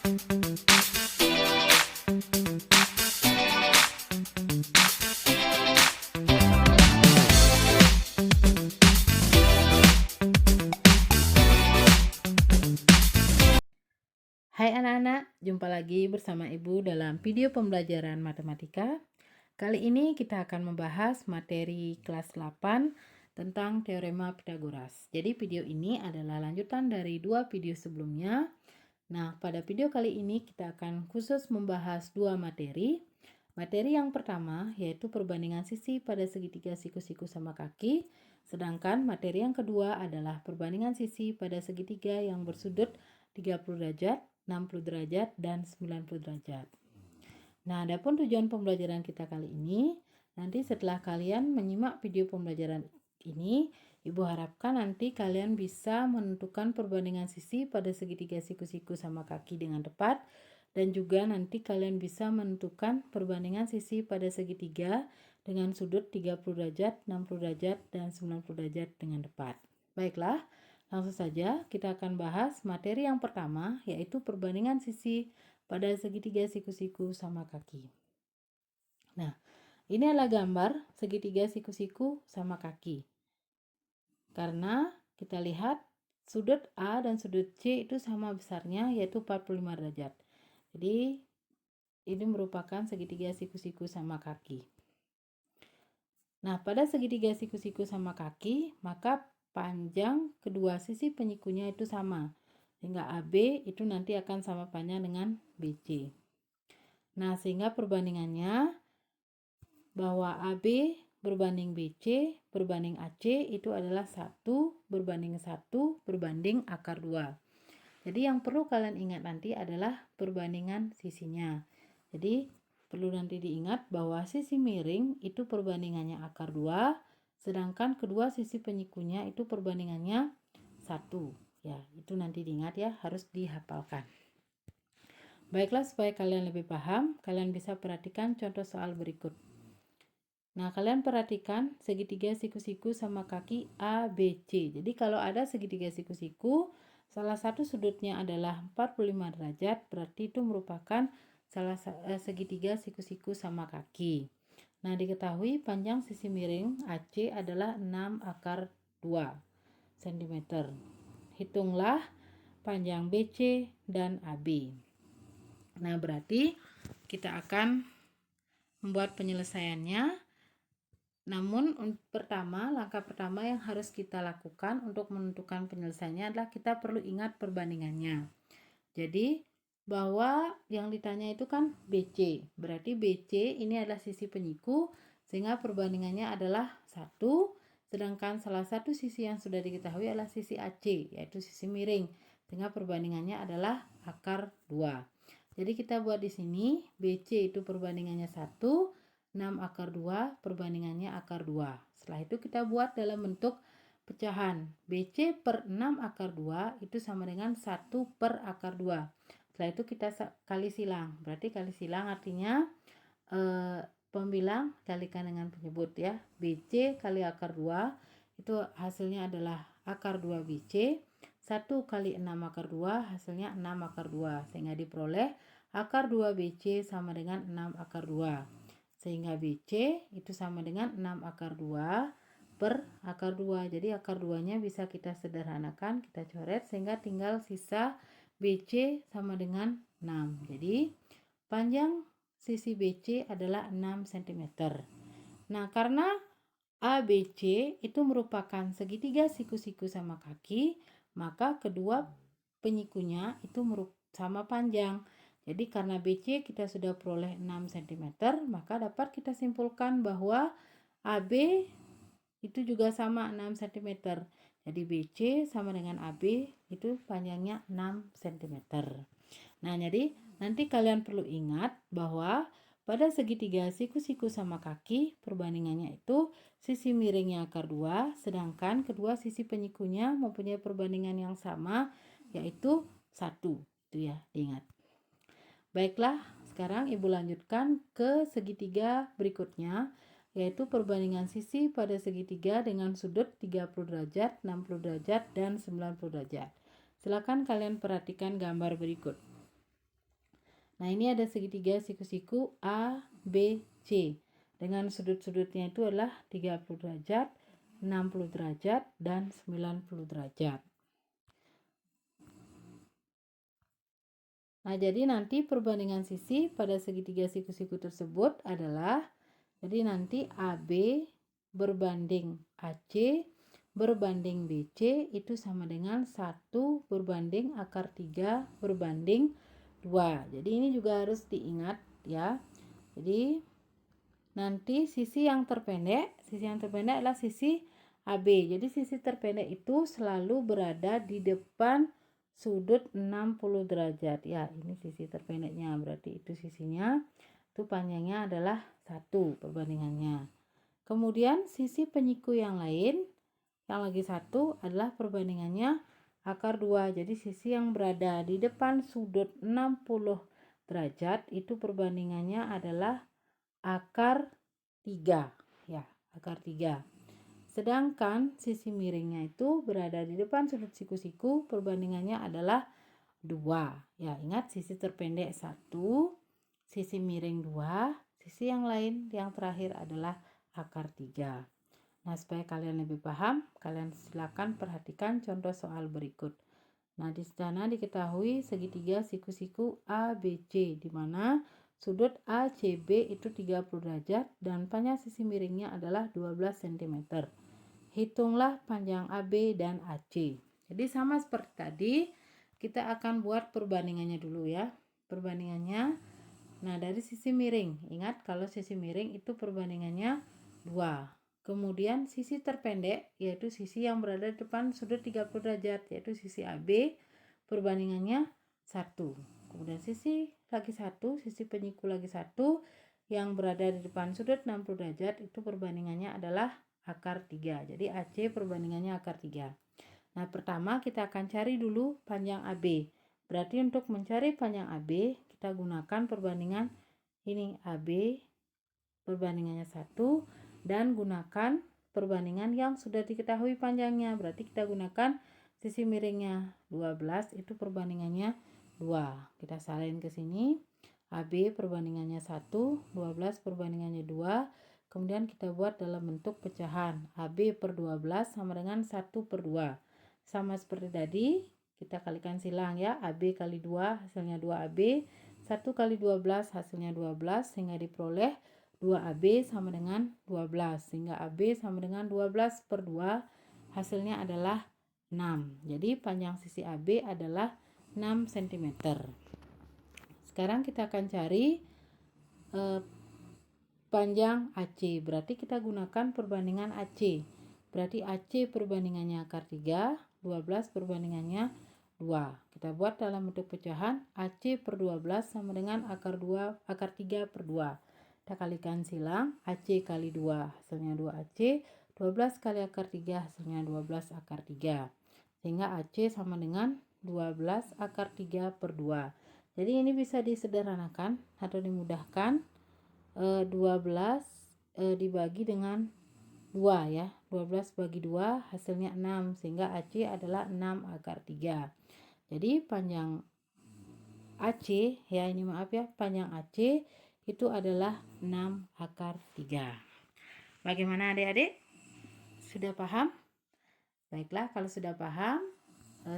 Hai anak-anak, jumpa lagi bersama Ibu dalam video pembelajaran matematika. Kali ini kita akan membahas materi kelas 8 tentang teorema Pythagoras. Jadi video ini adalah lanjutan dari dua video sebelumnya. Nah, pada video kali ini kita akan khusus membahas dua materi. Materi yang pertama yaitu perbandingan sisi pada segitiga siku-siku sama kaki. Sedangkan materi yang kedua adalah perbandingan sisi pada segitiga yang bersudut 30 derajat, 60 derajat, dan 90 derajat. Nah, adapun tujuan pembelajaran kita kali ini, nanti setelah kalian menyimak video pembelajaran ini, Ibu harapkan nanti kalian bisa menentukan perbandingan sisi pada segitiga siku-siku sama kaki dengan tepat, dan juga nanti kalian bisa menentukan perbandingan sisi pada segitiga dengan sudut 30 derajat, 60 derajat, dan 90 derajat dengan tepat. Baiklah, langsung saja kita akan bahas materi yang pertama, yaitu perbandingan sisi pada segitiga siku-siku sama kaki. Nah, ini adalah gambar segitiga siku-siku sama kaki. Karena kita lihat sudut A dan sudut C itu sama besarnya, yaitu 45 derajat. Jadi, ini merupakan segitiga siku-siku sama kaki. Nah, pada segitiga siku-siku sama kaki, maka panjang kedua sisi penyikunya itu sama. Sehingga AB itu nanti akan sama panjang dengan BC. Nah, sehingga perbandingannya bahwa AB berbanding BC berbanding AC itu adalah 1 berbanding 1 berbanding akar 2. Jadi yang perlu kalian ingat nanti adalah perbandingan sisinya. Jadi perlu nanti diingat bahwa sisi miring itu perbandingannya akar 2, sedangkan kedua sisi penyikunya itu perbandingannya 1. Ya, itu nanti diingat ya, harus dihafalkan. Baiklah, supaya kalian lebih paham, kalian bisa perhatikan contoh soal berikut. Nah, kalian perhatikan segitiga siku-siku sama kaki ABC. Jadi kalau ada segitiga siku-siku, salah satu sudutnya adalah 45 derajat, berarti itu merupakan segitiga siku-siku sama kaki. Nah, diketahui panjang sisi miring AC adalah 6 akar 2 cm. Hitunglah panjang BC dan AB. Nah, berarti kita akan membuat penyelesaiannya. Namun langkah pertama yang harus kita lakukan untuk menentukan penyelesaiannya adalah kita perlu ingat perbandingannya. Jadi bahwa yang ditanya itu kan BC, berarti BC ini adalah sisi penyiku, sehingga perbandingannya adalah 1, sedangkan salah satu sisi yang sudah diketahui adalah sisi AC, yaitu sisi miring, sehingga perbandingannya adalah akar 2. Jadi kita buat di sini BC itu perbandingannya 1, 6 akar 2 perbandingannya akar 2. Setelah itu kita buat dalam bentuk pecahan. BC per 6 akar 2 itu sama dengan 1 per akar 2. Setelah itu kita kali silang. Berarti kali silang artinya pembilang kalikan dengan penyebut ya. BC kali akar 2 itu hasilnya adalah akar 2 BC. 1 kali 6 akar 2 hasilnya 6 akar 2. Sehingga diperoleh akar 2 BC sama dengan 6 akar 2. Sehingga BC itu sama dengan 6 akar 2 per akar 2. Jadi akar 2-nya bisa kita sederhanakan, kita coret sehingga tinggal sisa BC sama dengan 6. Jadi panjang sisi BC adalah 6 cm. Nah, karena ABC itu merupakan segitiga siku-siku sama kaki, maka kedua penyikunya itu sama panjang. Jadi karena BC kita sudah peroleh 6 cm, maka dapat kita simpulkan bahwa AB itu juga sama 6 cm. Jadi BC sama dengan AB itu panjangnya 6 cm. Nah, jadi nanti kalian perlu ingat bahwa pada segitiga siku-siku sama kaki, perbandingannya itu sisi miringnya akar 2, sedangkan kedua sisi penyikunya mempunyai perbandingan yang sama, yaitu 1. Itu ya, diingat. Baiklah, sekarang Ibu lanjutkan ke segitiga berikutnya, yaitu perbandingan sisi pada segitiga dengan sudut 30 derajat, 60 derajat, dan 90 derajat. Silakan kalian perhatikan gambar berikut. Nah, ini ada segitiga siku-siku A, B, C. Dengan sudut-sudutnya itu adalah 30 derajat, 60 derajat, dan 90 derajat. Nah, jadi nanti perbandingan sisi pada segitiga siku-siku tersebut adalah, jadi nanti AB berbanding AC berbanding BC itu sama dengan 1 berbanding akar 3 berbanding 2. Jadi ini juga harus diingat ya. Jadi nanti sisi yang terpendek adalah sisi AB. Jadi sisi terpendek itu selalu berada di depan sudut 60 derajat. Ya, ini sisi terpendeknya, berarti itu sisinya. Itu panjangnya adalah 1 perbandingannya. Kemudian sisi penyiku yang lain, yang lagi 1 adalah perbandingannya akar 2. Jadi sisi yang berada di depan sudut 60 derajat itu perbandingannya adalah akar 3. Ya, akar 3. Sedangkan sisi miringnya itu berada di depan sudut siku-siku, perbandingannya adalah 2. Ya, ingat sisi terpendek 1, sisi miring 2, sisi yang lain yang terakhir adalah akar 3. Nah, supaya kalian lebih paham, kalian silakan perhatikan contoh soal berikut. Nah, di sana diketahui segitiga siku-siku ABC di mana sudut ACB itu 30 derajat dan panjang sisi miringnya adalah 12 cm. Hitunglah panjang AB dan AC. Jadi sama seperti tadi, kita akan buat perbandingannya dulu ya. Perbandingannya, nah dari sisi miring. Ingat kalau sisi miring itu perbandingannya 2. Kemudian sisi terpendek, yaitu sisi yang berada di depan sudut 30 derajat, yaitu sisi AB, perbandingannya 1. Kemudian sisi lagi 1, sisi penyiku lagi 1, yang berada di depan sudut 60 derajat, itu perbandingannya adalah akar 3. Jadi AC perbandingannya akar 3. Nah, pertama kita akan cari dulu panjang AB. Berarti untuk mencari panjang AB, kita gunakan perbandingan ini AB perbandingannya 1 dan gunakan perbandingan yang sudah diketahui panjangnya. Berarti kita gunakan sisi miringnya 12 itu perbandingannya 2. Kita salin ke sini. AB perbandingannya 1, 12 perbandingannya 2. Kemudian kita buat dalam bentuk pecahan. AB per 12 sama dengan 1 per 2. Sama seperti tadi, kita kalikan silang ya. AB kali 2 hasilnya 2AB. 1 kali 12 hasilnya 12. Sehingga diperoleh 2AB sama dengan 12. Sehingga AB sama dengan 12 per 2. Hasilnya adalah 6. Jadi panjang sisi AB adalah 6 cm. Sekarang kita akan cari panjang AC. Berarti kita gunakan perbandingan AC. Berarti AC perbandingannya akar 3, 12 perbandingannya 2. Kita buat dalam bentuk pecahan. AC per 12 sama dengan akar 3 per 2. Kita kalikan silang. AC kali 2 hasilnya 2AC. 12 kali akar 3 hasilnya 12 akar 3. Sehingga AC sama dengan 12 akar 3 per 2. Jadi ini bisa disederhanakan atau dimudahkan. 12 dibagi dengan 2 ya. 12 bagi 2 hasilnya 6 sehingga AC adalah 6 akar 3. Jadi panjang AC ya, ini maaf ya, panjang AC itu adalah 6 akar 3. Bagaimana adik-adik? Sudah paham? Baiklah, kalau sudah paham,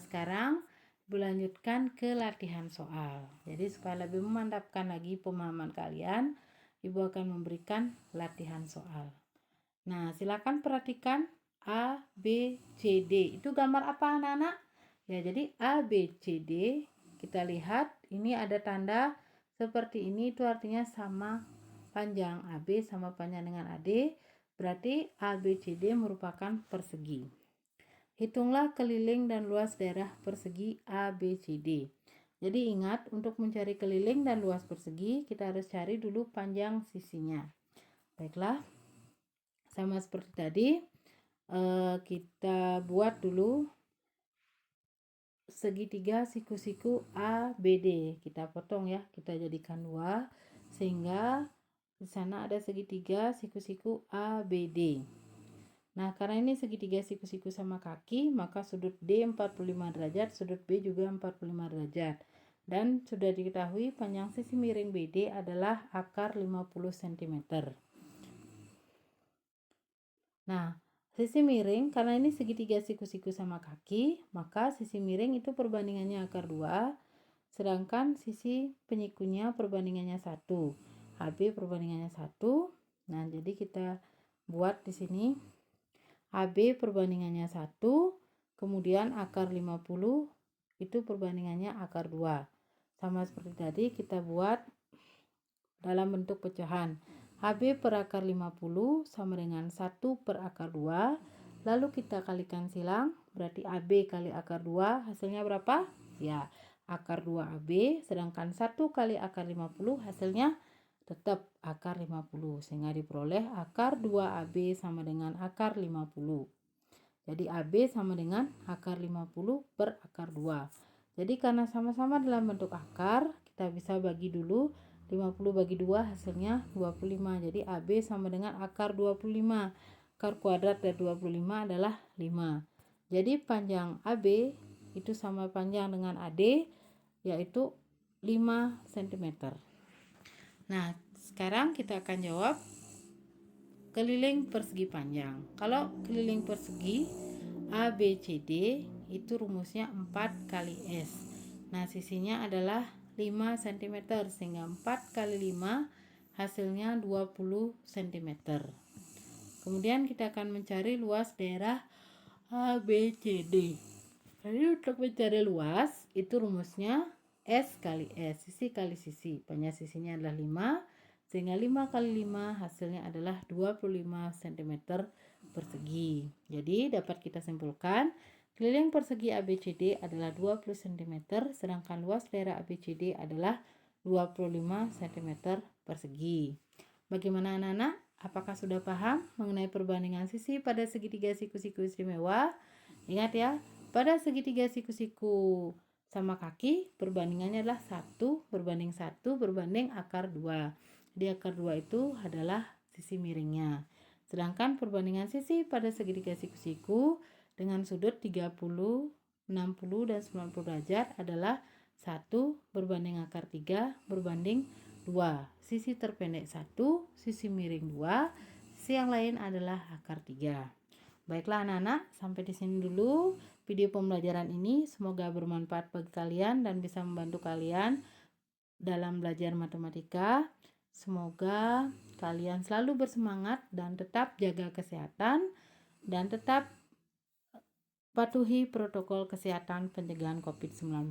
sekarang berlanjutkan ke latihan soal. Jadi supaya lebih memantapkan lagi pemahaman kalian, Ibu akan memberikan latihan soal. Nah, silakan perhatikan A, B, C, D. Itu gambar apa anak-anak? Ya, jadi A, B, C, D. Kita lihat ini ada tanda seperti ini, itu artinya sama panjang. AB sama panjang dengan AD. Berarti A, B, C, D merupakan persegi. Hitunglah keliling dan luas daerah persegi A, B, C, D. Jadi ingat, untuk mencari keliling dan luas persegi, kita harus cari dulu panjang sisinya. Baiklah, sama seperti tadi, kita buat dulu segitiga siku-siku ABD. Kita potong ya, kita jadikan 2, sehingga di sana ada segitiga siku-siku ABD. Nah, karena ini segitiga siku-siku sama kaki, maka sudut D 45 derajat, sudut B juga 45 derajat. Dan sudah diketahui panjang sisi miring BD adalah akar 50 cm. Nah, sisi miring karena ini segitiga siku-siku sama kaki, maka sisi miring itu perbandingannya akar 2, sedangkan sisi penyikunya perbandingannya 1. AB perbandingannya 1. Nah, jadi kita buat di sini AB perbandingannya 1, kemudian akar 50 itu perbandingannya akar 2. Sama seperti tadi kita buat dalam bentuk pecahan. AB per akar 50 sama dengan 1 per akar 2. Lalu kita kalikan silang, berarti AB kali akar 2 hasilnya berapa? Ya, akar 2 AB, sedangkan 1 kali akar 50 hasilnya tetap akar 50. Sehingga diperoleh akar 2 AB sama dengan akar 50. Jadi AB sama dengan akar 50 per akar 2. Jadi karena sama-sama dalam bentuk akar, kita bisa bagi dulu 50 bagi 2 hasilnya 25. Jadi AB sama dengan akar 25. Akar kuadrat dari 25 adalah 5. Jadi panjang AB itu sama panjang dengan AD, yaitu 5 cm. Nah, sekarang kita akan jawab keliling persegi panjang. Kalau keliling persegi ABCD itu rumusnya 4 kali S. Nah, sisinya adalah 5 cm, sehingga 4 kali 5 hasilnya 20 cm. Kemudian kita akan mencari luas daerah ABCD. Jadi untuk mencari luas itu rumusnya S kali S, sisi kali sisi. Panjang sisinya adalah 5, sehingga 5 kali 5 hasilnya adalah 25 cm persegi. Jadi dapat kita simpulkan keliling persegi ABCD adalah 20 cm, sedangkan luas daerah ABCD adalah 25 cm persegi. Bagaimana anak-anak? Apakah sudah paham mengenai perbandingan sisi pada segitiga siku-siku istimewa? Ingat ya, pada segitiga siku-siku sama kaki perbandingannya adalah 1 berbanding 1 berbanding akar 2. Jadi akar 2 itu adalah sisi miringnya. Sedangkan perbandingan sisi pada segitiga siku-siku dengan sudut 30, 60, dan 90 derajat adalah 1 berbanding akar 3 berbanding 2. Sisi terpendek 1, sisi miring 2, sisi yang lain adalah akar 3. Baiklah anak-anak, sampai di sini dulu video pembelajaran ini. Semoga bermanfaat bagi kalian dan bisa membantu kalian dalam belajar matematika. Semoga kalian selalu bersemangat dan tetap jaga kesehatan dan tetap patuhi protokol kesehatan pencegahan COVID-19.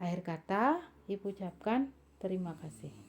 Akhir kata, Ibu ucapkan terima kasih.